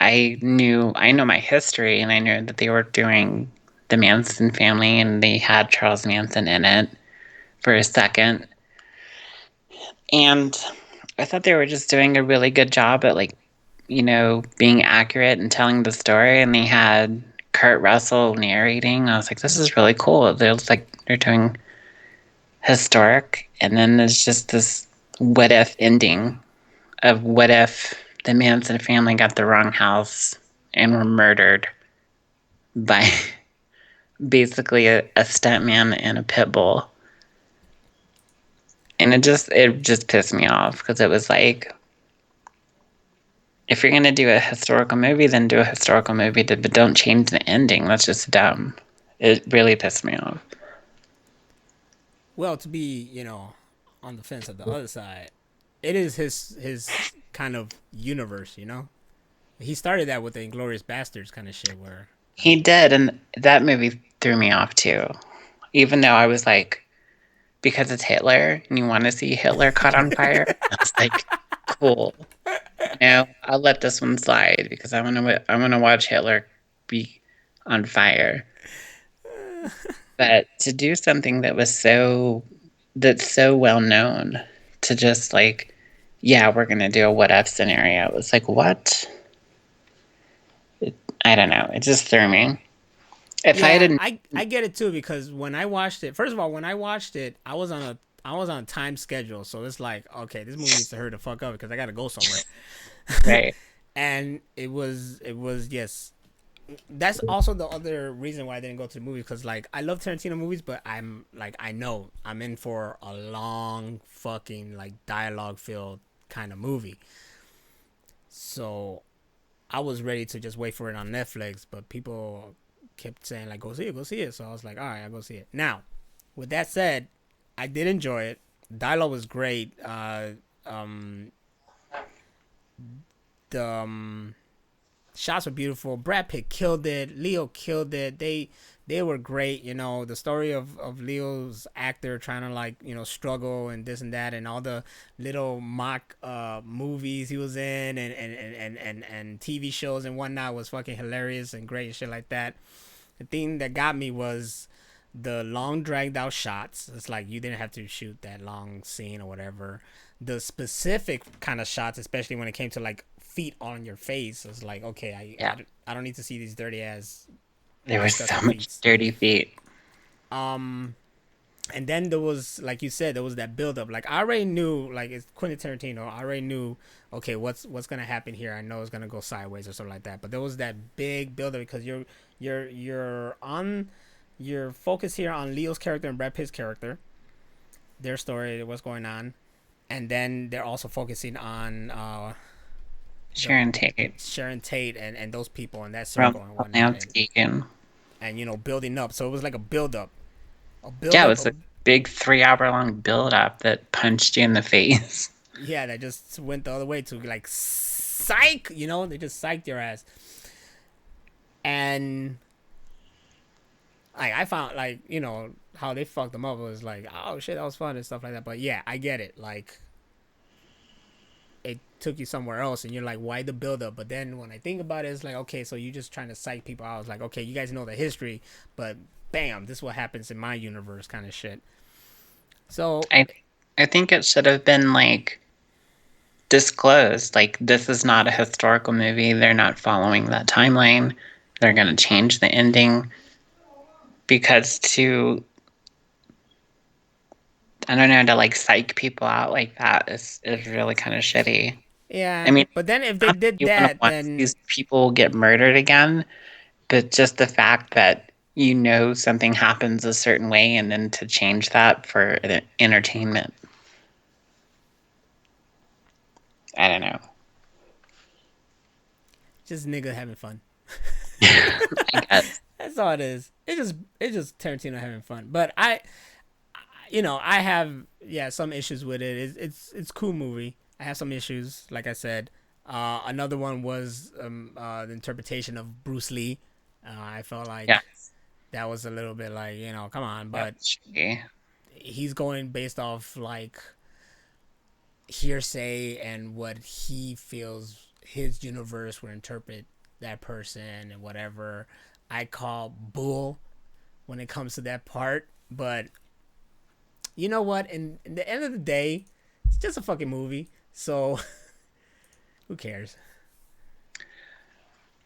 I know my history and I knew that they were doing the Manson family and they had Charles Manson in it for a second. And I thought they were just doing a really good job at like, being accurate and telling the story. And they had Kurt Russell narrating. I was like, this is really cool. They're doing historic. And then there's just this what if ending of what if the Manson family got the wrong house and were murdered by basically a stuntman and a pit bull. And it just pissed me off because it was like, if you're gonna do a historical movie, then do a historical movie, but don't change the ending. That's just dumb. It really pissed me off. Well, to be, on the fence of the other side, it is his kind of universe, He started that with the Inglorious Bastards kind of shit where He did, and that movie threw me off too. Even though I was like, because it's Hitler and you want to see Hitler caught on fire, I was like, cool. I'll let this one slide because I want to watch Hitler be on fire. But to do something that's so well known, to just like, yeah, we're gonna do a what if scenario. It was like, what? I don't know. It just threw me. If I Yeah, didn't, I get it too because when I watched it, first of all, when I watched it, I was on a time schedule, so it's like, okay, this movie needs to hurry the fuck up because I gotta go somewhere. right? And it was yes. That's also the other reason why I didn't go to the movie because like I love Tarantino movies, but I'm like I know I'm in for a long fucking like dialogue filled kind of movie. So I was ready to just wait for it on Netflix, but people kept saying like go see it, go see it. So I was like, all right, I'll go see it. Now, with that said, I did enjoy it. Dialogue was great. Um, the shots were beautiful. Brad Pitt killed it. Leo killed it. They were great. The story of Leo's actor trying to like struggle and this and that and all the little mock movies he was in and TV shows and whatnot was fucking hilarious and great and shit like that. The thing that got me was the long dragged out shots. It's like you didn't have to shoot that long scene or whatever. The specific kind of shots, especially when it came to like feet on your face, it's like okay, Yeah, I don't need to see these dirty ass there was so disgusting much feet. dirty feet. Um, and then there was like you said, there was that build up. Like I already knew, like it's Quentin Tarantino. I already knew, okay, what's gonna happen here. I know it's gonna go sideways or something like that. But there was that big build up because you're focused here on Leo's character and Brad Pitt's character, their story, what's going on, and then they're also focusing on the Sharon Tate, Sharon Tate and those people in that Roman circle and whatnot, Polanski, and and building up. So it was like a build yeah, it up was a of big 3 hour long build up that punched you in the face. yeah, that just went the other way to like psych, they just psyched your ass. And like I found like, how they fucked them up was like, oh shit, that was fun and stuff like that. But yeah, I get it. Like it took you somewhere else and you're like, why the build up? But then when I think about it, it's like, okay, so you're just trying to psych people out. I was like, okay, you guys know the history, but bam, this is what happens in my universe kind of shit. So I I think it should have been like disclosed, like this is not a historical movie. They're not following that timeline. They're gonna change the ending because to I don't know, to like psych people out like that is really kind of shitty. I yeah, mean, but then if they not that did you want to that, watch then these people get murdered again, but just the fact that something happens a certain way and then to change that for entertainment. I don't know. just nigga having fun. I guess. That's all it is. It's just Tarantino having fun. But I have some issues with it. It's cool movie. I have some issues, like I said. Another one was the interpretation of Bruce Lee. I felt Yeah. like that was a little bit like come on, but That's shitty. he's going based off like hearsay and what he feels his universe would interpret that person and whatever. I call bull when it comes to that part, but you know what? In the end of the day, it's just a fucking movie. So who cares?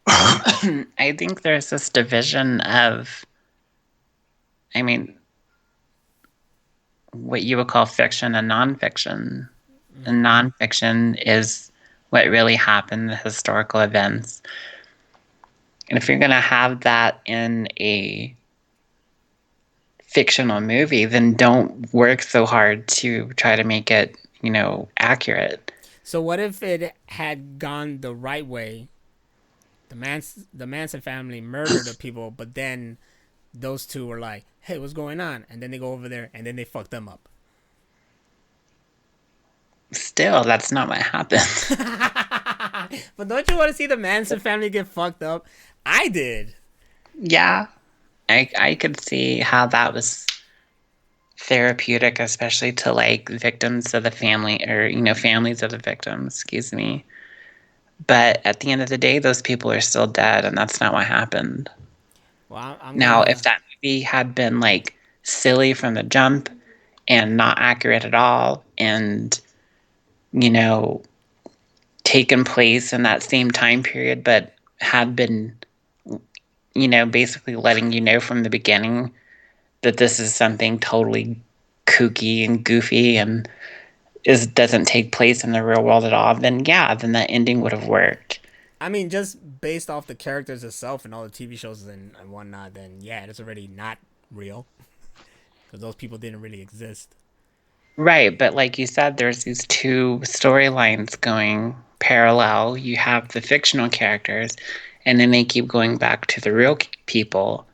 I think there's this division of, I mean, what you would call fiction and nonfiction. And Mm-hmm. nonfiction is what really happened, the historical events. And if you're going to have that in a fictional movie, then don't work so hard to try to make it, accurate. So what if it had gone the right way? The Manson family murdered the people, but then those two were like, "Hey, what's going on?" And then they go over there, and then they fuck them up. Still, that's not what happened. But don't you want to see the Manson family get fucked up? I did. Yeah, I could see how that was therapeutic, especially to like victims of the family, or families of the victims, excuse me. But at the end of the day, those people are still dead, and that's not what happened. Well, I'm Now, gonna. if that movie had been like silly from the jump and not accurate at all, and you know taken place in that same time period, but had been, basically letting you know from the beginning that this is something totally kooky and goofy and doesn't take place in the real world at all, then yeah, then that ending would have worked. I mean, just based off the characters itself and all the TV shows and whatnot, then yeah, it's already not real because those people didn't really exist. Right, but like you said, there's these two storylines going parallel. You have the fictional characters, and then they keep going back to the real people.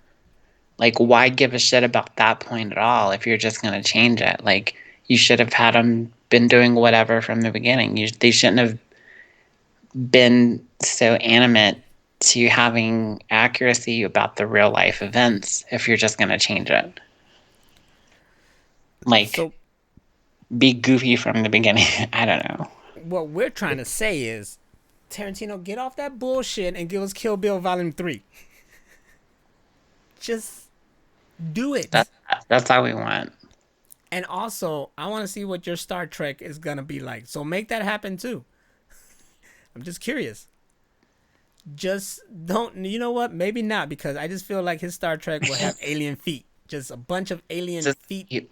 Like, why give a shit about that point at all if you're just going to change it? Like, you should have had them been doing whatever from the beginning. They shouldn't have been so animate to having accuracy about the real life events if you're just going to change it. Like, So be goofy from the beginning. I don't know. what we're trying to say is, Tarantino, get off that bullshit and give us Kill Bill Volume 3. Just do it. That's all we want. And also, I want to see what your Star Trek is gonna be like. So make that happen too. I'm just curious. Just don't. You know what? Maybe not, because I just feel like his Star Trek will have alien feet. Just a bunch of alien Just, feet,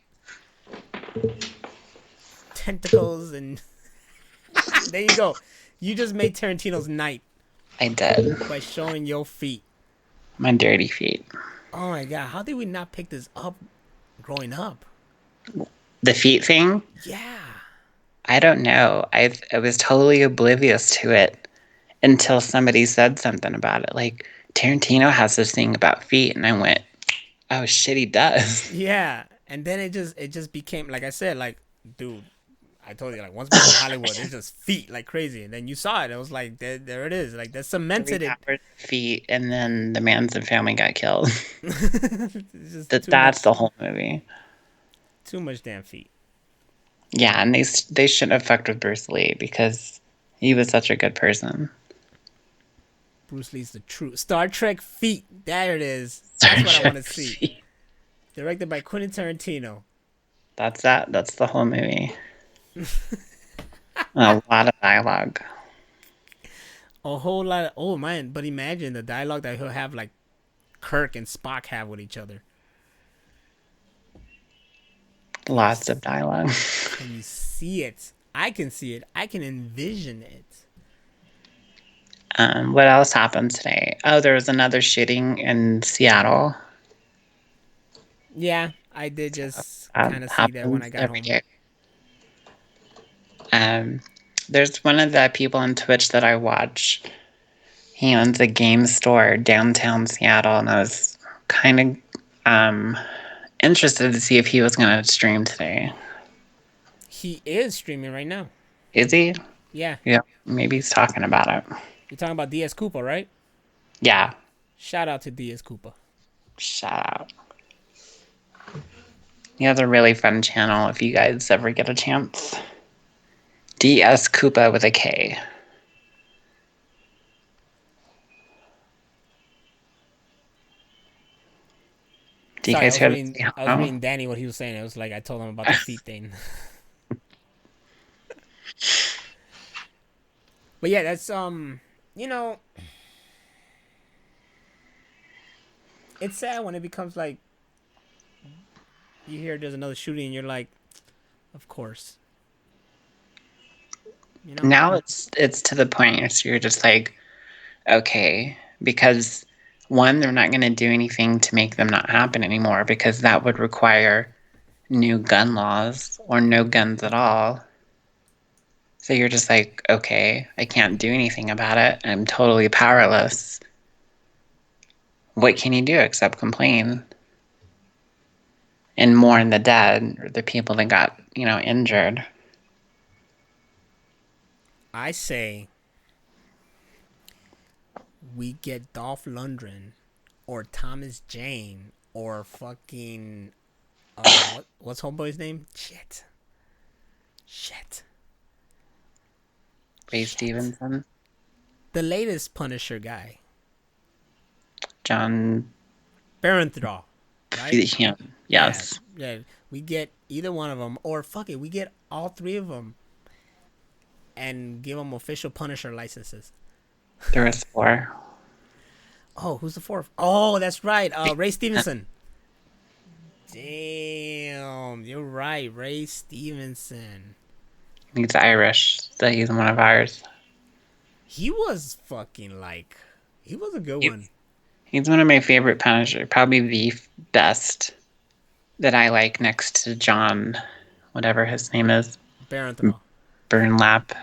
tentacles, and there you go. You just made Tarantino's night I did. by showing your feet. My dirty feet. Oh my god! How did we not pick this up growing up? The feet thing? Yeah. I don't know. I was totally oblivious to it until somebody said something about it. Like, Tarantino has this thing about feet, and I went, "Oh shit, he does." Yeah, and then it just became, like I said, like, dude, I told you, like, once before Hollywood, it's just feet like crazy, and then you saw it. It was like, there it is, like, that cemented 3 it. hours of feet, and then the Manson family got killed. It's just That's the whole movie. too much damn feet. Yeah, and they shouldn't have fucked with Bruce Lee because he was such a good person. Bruce Lee's the true Star Trek feet. There it is. That's what I want to see. Directed by Quentin Tarantino. That's that. That's the whole movie. A lot of dialogue. A whole lot of, oh man, but imagine the dialogue that he'll have, like Kirk and Spock have with each other. Lots of dialogue. Can you see it? I can see it. I can envision it. What else happened today? Oh, there was another shooting in Seattle. Yeah, I did just kind of see that when I got every home. year. There's one of the people on Twitch that I watch. He owns a game store downtown Seattle, and I was kind of interested to see if he was going to stream today. He is streaming right now. Is he? Yeah. Yeah, maybe he's talking about it. You're talking about DS Koopa, right? Yeah. Shout out to DS Koopa. Shout out. He has a really fun channel if you guys ever get a chance. DS Koopa with a K. Do you Sorry, guys hear this? I was reading Danny what he was saying. It was like I told him about the feet thing. But yeah, that's you know, it's sad when it becomes like you hear there's another shooting and you're like, of course. You know? Now it's to the point where you're just like, okay, because One, they're not going to do anything to make them not happen anymore because that would require new gun laws or no guns at all. So you're just like, okay, I can't do anything about it. I'm totally powerless. What can you do except complain? And mourn the dead or the people that got, injured. I say we get Dolph Lundgren or Thomas Jane or fucking what's homeboy's name? Shit. Ray Stevenson, The latest Punisher guy. John Barenthal, right? him. Yes. Yeah. We get either one of them, or fuck it, we get all three of them, and give them official Punisher licenses. There was 4. Oh, who's the fourth? Oh, that's right. Ray Stevenson. Damn, you're right. Ray Stevenson. He's Irish, so he's one of ours. He was fucking like, he was a good one. He's one of my favorite Punisher. Probably the best that I like next to John, whatever his name is. Barenthal. Burnlap.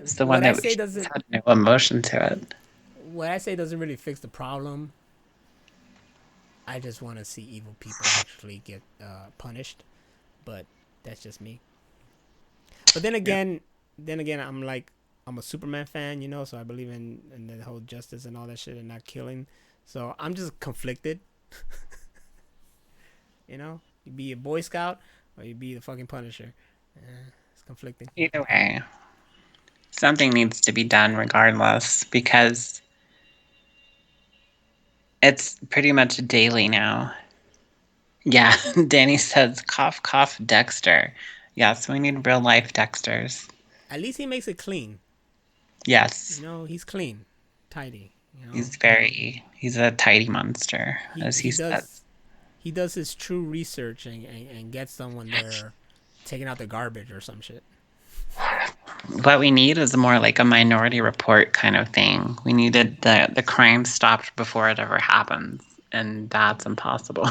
He's the one that had no emotion to it. What I say doesn't really fix the problem. I just want to see evil people actually get punished, but that's just me. But then again, I'm a Superman fan, so I believe in the whole justice and all that shit and not killing. So I'm just conflicted. You be a Boy Scout or you be the fucking Punisher. It's conflicting. Either way, something needs to be done regardless because it's pretty much daily now. Yeah, Danny says, cough, cough, Dexter. Yes, we need real life Dexters. At least he makes it clean. Yes. He's clean, tidy. He's a tidy monster, as he says. He does his true research and gets them when they're taking out the garbage or some shit. What we need is more like a Minority Report kind of thing. We needed the crime stopped before it ever happens, and that's impossible.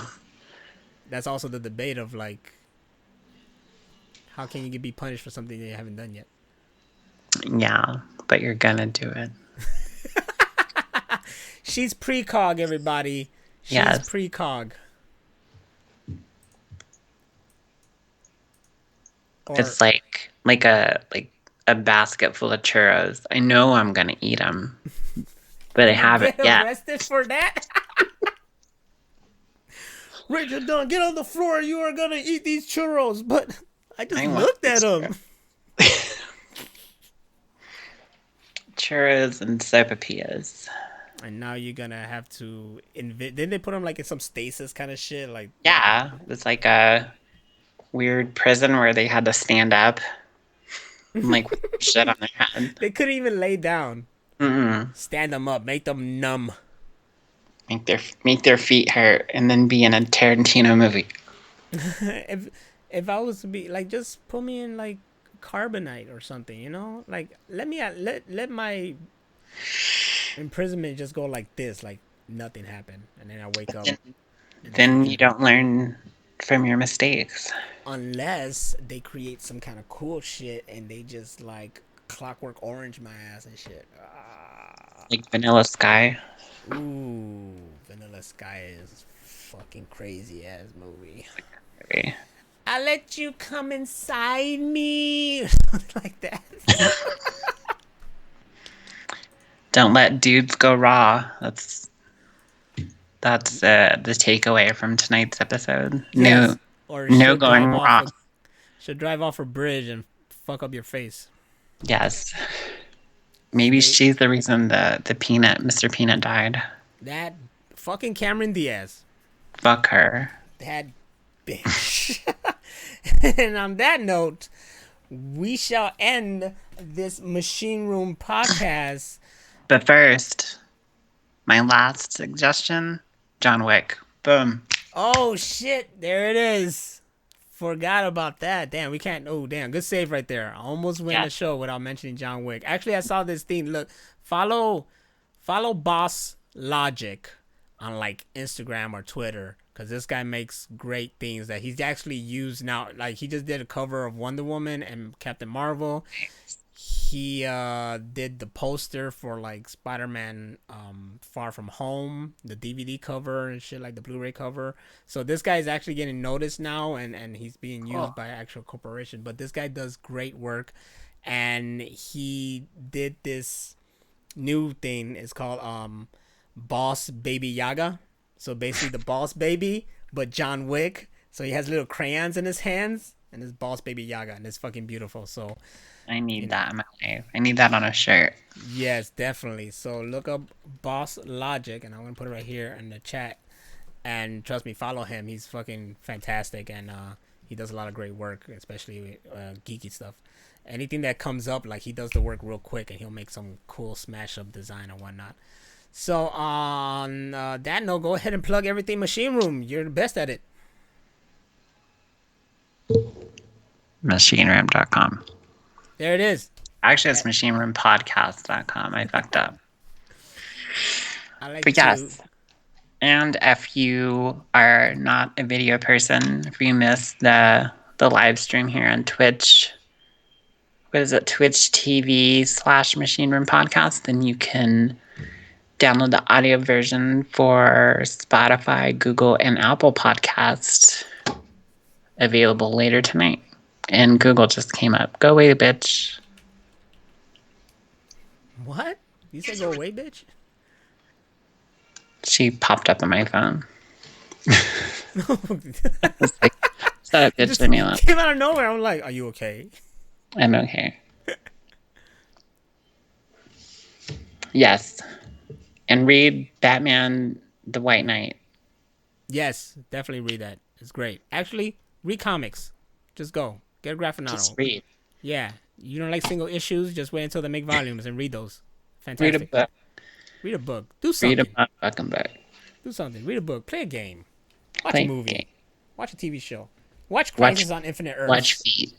That's also the debate of like, how can you be punished for something that you haven't done yet? Yeah, but you're gonna do it. She's precog, everybody. She's precog. It's like a basket full of churros. I know I'm gonna eat them, but I haven't yet. Get arrested for that? Rachel Dunn, get on the floor. You are gonna eat these churros. But I just looked at them. Churros and sopapillas. And now you're gonna have to Didn't they put them like in some stasis kind of shit? Like, yeah, it's like a weird prison where they had to stand up and like shit on their head. They couldn't even lay down. Stand them up, make them numb, make their feet hurt, and then be in a Tarantino movie. if I was to be like, just put me in like carbonite or something, like let my imprisonment just go like this, like nothing happened, and then I wake up. Then you don't learn from your mistakes. Unless they create some kind of cool shit and they just like Clockwork Orange my ass and shit. Like Vanilla Sky. Ooh, Vanilla Sky is fucking crazy ass movie. I let you come inside me, or something like that. Don't let dudes go raw. That's the takeaway from tonight's episode. Yes. No going raw. Should drive off a bridge and fuck up your face. Yes. Maybe she's the reason the Mr. Peanut died. That fucking Cameron Diaz. Fuck her. That bitch. And on that note, we shall end this Machine Room podcast. But first, my last suggestion, John Wick. Boom. Oh shit, there it is. Forgot about that. Damn, we can't. Oh, damn. Good save right there. I almost went Yeah. the show without mentioning John Wick. Actually, I saw this thing. Look, follow, follow Boss Logic on like Instagram or Twitter, because this guy makes great things that he's actually used now. Like he just did a cover of Wonder Woman and Captain Marvel. He did the poster for like Spider-Man Far From Home, the DVD cover and shit, like the Blu-ray cover. So this guy is actually getting noticed now, and he's being Cool. used by actual corporation. But this guy does great work, and he did this new thing. It's called Boss Baby Yaga. So basically the Boss Baby, but John Wick. So he has little crayons in his hands, and it's Boss Baby Yaga, and it's fucking beautiful. So I need that in my life. I need that on a shirt. yes, definitely. So look up Boss Logic, and I'm gonna put it right here in the chat. And trust me, follow him. He's fucking fantastic, and he does a lot of great work, especially geeky stuff. Anything that comes up, like he does the work real quick, and he'll make some cool smash up design or whatnot. So on that note, go ahead and plug everything Machine Room. You're the best at it. MachineRoom.com. There it is. Actually, it's MachineRoomPodcast.com. I fucked up. I like But yes. And if you are not a video person, if you missed the live stream here on Twitch, what is it, Twitch TV/Machine Room Podcast, then you can download the audio version for Spotify, Google, and Apple Podcasts, available later tonight. And Google just came up. Go away, bitch. What? You said go away, bitch? She popped up on my phone. It It's like, shut up, bitch, just leave me alone. came out of nowhere. I'm like, are you okay? I'm okay. Yes. And read Batman the White Knight. Yes, definitely read that. It's great. Actually, read comics. Just go. Get a graphic novel. Just read. Yeah. You don't like single issues? Just wait until they make volumes and read those. Read Fantastic. a book. Read a book. Do Read something. a fucking book. Do something. Read a book. Play a game. Watch Play a movie. game. Watch a TV show. Watch Crisis on Infinite Earths. Watch feet.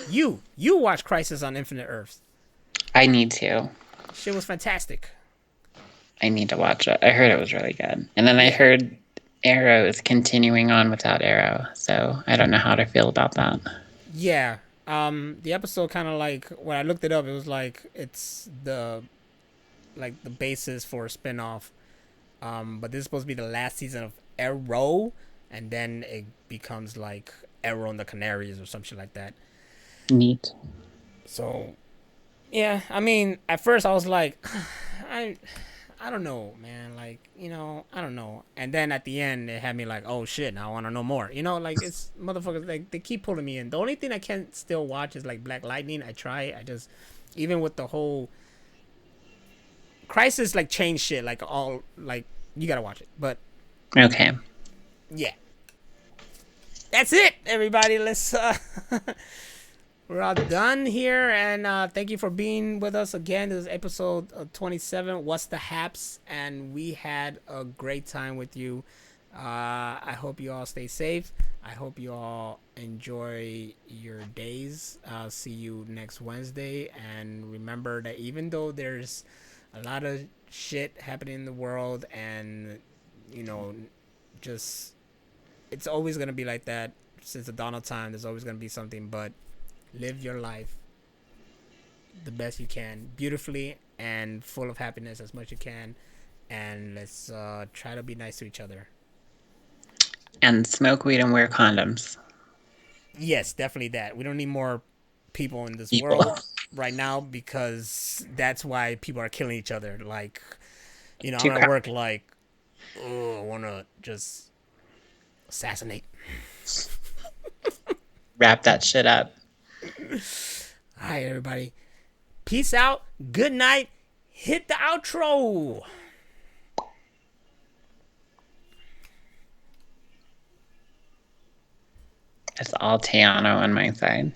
You watch Crisis on Infinite Earths. I need to. Shit was fantastic. I need to watch it. I heard it was really good. And then I heard Arrow is continuing on without Arrow. So I don't know how to feel about that. Yeah. The episode kind of like, when I looked it up, it was like it's the basis for a spinoff. But this is supposed to be the last season of Arrow, and then it becomes like Arrow and the Canaries or some shit like that. Neat. So, yeah, I mean, at first I was like, I don't know, man. Like, I don't know. And then at the end, it had me like, oh shit, now I want to know more. Like it's motherfuckers, like they keep pulling me in. The only thing I can't still watch is like Black Lightning. I try. I just, even with the whole Crisis, like changed shit. Like all, like you gotta watch it. But Okay. yeah, that's it, everybody. Let's we're all done here, and thank you for being with us again. This is episode 27. What's the Happs? And we had a great time with you. I hope you all stay safe. I hope you all enjoy your days. I'll see you next Wednesday. And remember that even though there's a lot of shit happening in the world, and just it's always gonna be like that. Since the dawn of time, there's always gonna be something. But live your life the best you can, beautifully and full of happiness as much as you can. And let's try to be nice to each other. And smoke weed and wear condoms. Yes, definitely that. We don't need more people in this People. world right now, because that's why people are killing each other. Like, I'm at work like, oh, I want to just assassinate. Wrap that shit up. All right, everybody. Peace out. Good night. Hit the outro. It's all Teano on my side.